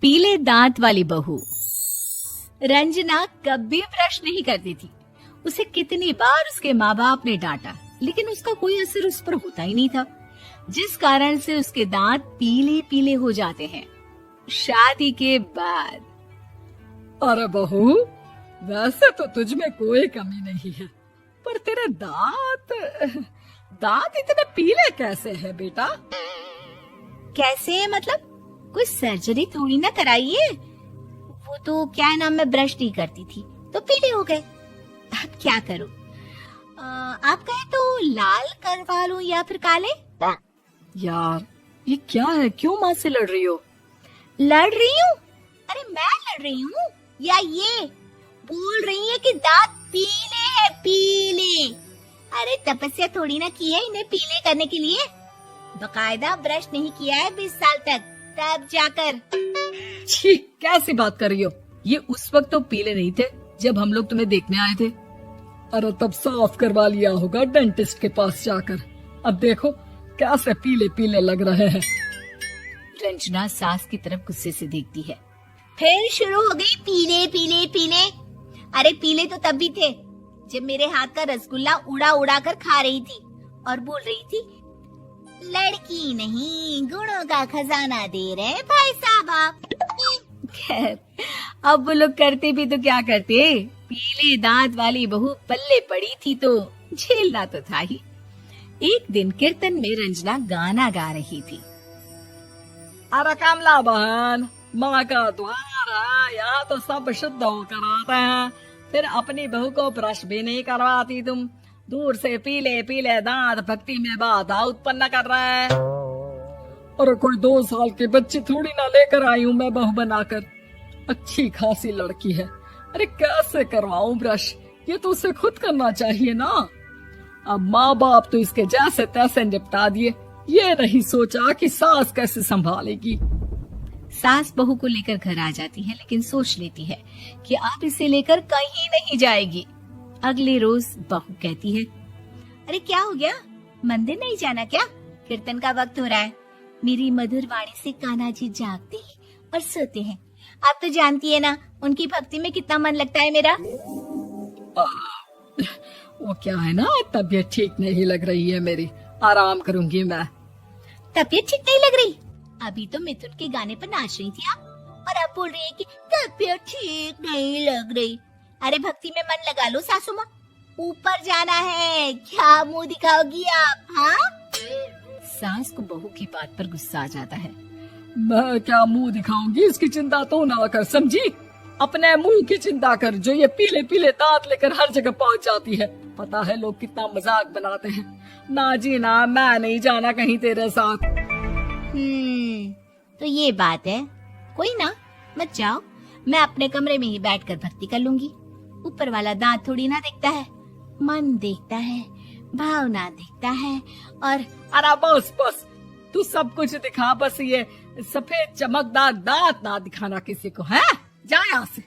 पीले दांत वाली बहू। रंजना कभी ब्रश नहीं करती थी। उसे कितनी बार उसके माँ बाप ने डांटा, लेकिन उसका कोई असर उस पर होता ही नहीं था, जिस कारण से उसके दांत पीले पीले हो जाते हैं। शादी के बाद अरे बहू, वैसे तो तुझ में कोई कमी नहीं है, पर तेरे दांत इतने पीले कैसे हैं बेटा? कैसे मतलब? कोई सर्जरी थोड़ी ना कराइए। वो तो क्या नाम, मैं ब्रश नहीं करती थी तो पीले हो गए। अब क्या करूं? आप कहे तो लाल करवा लूं या फिर काले? यार ये क्या है, क्यों माँ से लड़ रही हो? लड़ रही हूँ? अरे मैं लड़ रही हूँ या ये बोल रही है कि दांत पीले हैं, पीले। अरे तपस्या थोड़ी ना की है इन्हें पीले करने के लिए। बकायदा ब्रश नहीं किया है 20 साल तक, तब जाकर। छी, कैसी बात कर रही हो? ये उस वक्त तो पीले नहीं थे जब हम लोग तुम्हें देखने आए थे। अरे तब साफ करवा लिया होगा डेंटिस्ट के पास जाकर। अब देखो कैसे पीले पीले लग रहे हैं। रंजना सास की तरफ गुस्से से देखती है। फिर शुरू हो गई पीले पीले पीले। अरे पीले तो तब भी थे जब मेरे हाथ का रसगुल्ला उड़ा उड़ा कर खा रही थी और बोल रही थी, लड़की नहीं गुणों का खजाना दे रहे भाई साहब आप। खैर, अब वो लोग करते भी तो क्या करते, पीले दांत वाली बहू पल्ले पड़ी थी तो झेलना तो था ही। एक दिन कीर्तन में रंजना गाना गा रही थी। अरे कमला बहन, माँ का द्वार है, यहाँ तो सब शुद्ध होकर आते हैं, फिर अपनी बहू को ब्रश भी नहीं करवाती तुम। दूर से पीले पीले दांत भक्ति में बाधा उत्पन्न कर रहा है। अरे कोई 2 साल के बच्चे थोड़ी ना लेकर आई हूँ मैं बहू बनाकर। अच्छी खासी लड़की है, अरे कैसे करवाऊं ब्रश? ये तो उसे खुद करना चाहिए ना। अब माँ बाप तो इसके जैसे तैसे निपटा दिए, ये नहीं सोचा कि सास कैसे संभालेगी। सास बहू को लेकर घर आ जाती है, लेकिन सोच लेती है कि अब इसे लेकर कहीं नहीं जाएगी। अगले रोज बहू कहती है, अरे क्या हो गया, मंदिर नहीं जाना क्या? कीर्तन का वक्त हो रहा है। मेरी मधुर वाणी से कान्हा जी जागते हैं और सोते हैं। आप तो जानती है ना उनकी भक्ति में कितना मन लगता है मेरा। वो क्या है ना, तबीयत ठीक नहीं लग रही है मेरी, आराम करूंगी मैं। तबीयत ठीक नहीं लग रही? अभी तो मिथुन के गाने पर नाच रही थी आप, और अब बोल रही है कि तबीयत ठीक नहीं लग रही। अरे भक्ति में मन लगा लो सासू माँ, ऊपर जाना है, क्या मुंह दिखाओगी आप? हाँ? सास को बहू की बात पर गुस्सा आ जाता है। मैं क्या मुंह दिखाऊंगी, इसकी चिंता तो ना कर, समझी? अपने मुंह की चिंता कर, जो ये पीले पीले दांत लेकर हर जगह पहुंच जाती है। पता है लोग कितना मजाक बनाते हैं। ना जी ना, मैं नहीं जाना कहीं तेरे साथ। तो ये बात है। कोई ना, मत जाओ, मैं अपने कमरे में ही बैठकर भक्ति कर लूंगी। ऊपर वाला दांत थोड़ी ना देखता है, मन देखता है, भावना देखता है। और अरे बस बस, तू सब कुछ दिखा, बस ये सफेद चमकदार दांत ना दिखाना किसी को, है? जा यहाँ से।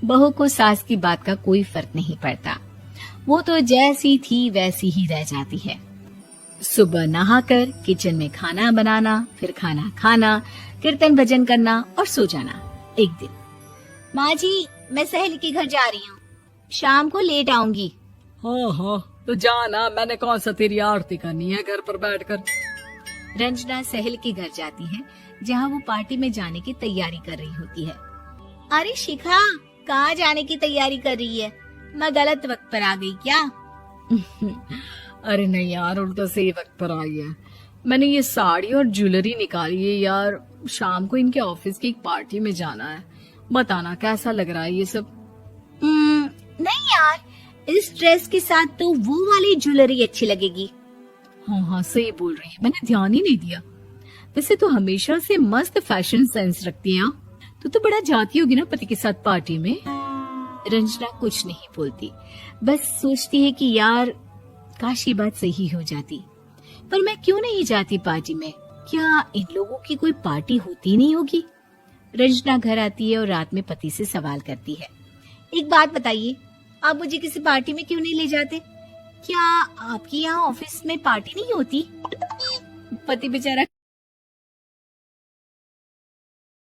बहू को सास की बात का कोई फर्क नहीं पड़ता, वो तो जैसी थी वैसी ही रह जाती है। सुबह नहाकर किचन में खाना बनाना, फिर खाना खाना, कीर्तन भजन करना और सो जाना। एक दिन, माँ जी मैं सहेली के घर जा रही हूँ, शाम को लेट आऊंगी। हाँ, तो जाना, मैंने कौन सा तेरी आरती करनी है घर पर बैठकर। रंजना सहेली के घर जाती है, जहाँ वो पार्टी में जाने की तैयारी कर रही होती है। अरे शिखा, कहाँ जाने की तैयारी कर रही है? मैं गलत वक्त पर आ गई क्या? अरे नहीं यार, उल्टा सही वक्त पर आई है। मैंने ये साड़ी और ज्वेलरी निकाली है यार, शाम को इनके ऑफिस की एक पार्टी में जाना है। बताना कैसा लग रहा है ये सब? नहीं यार, इस ड्रेस के साथ तो वो वाली ज्वेलरी अच्छी लगेगी। हाँ, सही बोल रही है, मैंने ध्यान ही नहीं दिया। वैसे तो हमेशा से मस्त फैशन सेंस रखती है। तो बड़ा जाती होगी ना पति के साथ पार्टी में। रंजना कुछ नहीं बोलती, बस सोचती है कि यार काश ये बात सही हो जाती, पर मैं क्यों नहीं जाती पार्टी में? क्या इन लोगों की कोई पार्टी होती नहीं होगी? रंजना घर आती है और रात में पति से सवाल करती है, एक बात बताइए, आप मुझे किसी पार्टी में क्यों नहीं ले जाते? क्या आपकी यहाँ ऑफिस में पार्टी नहीं होती? पति बेचारा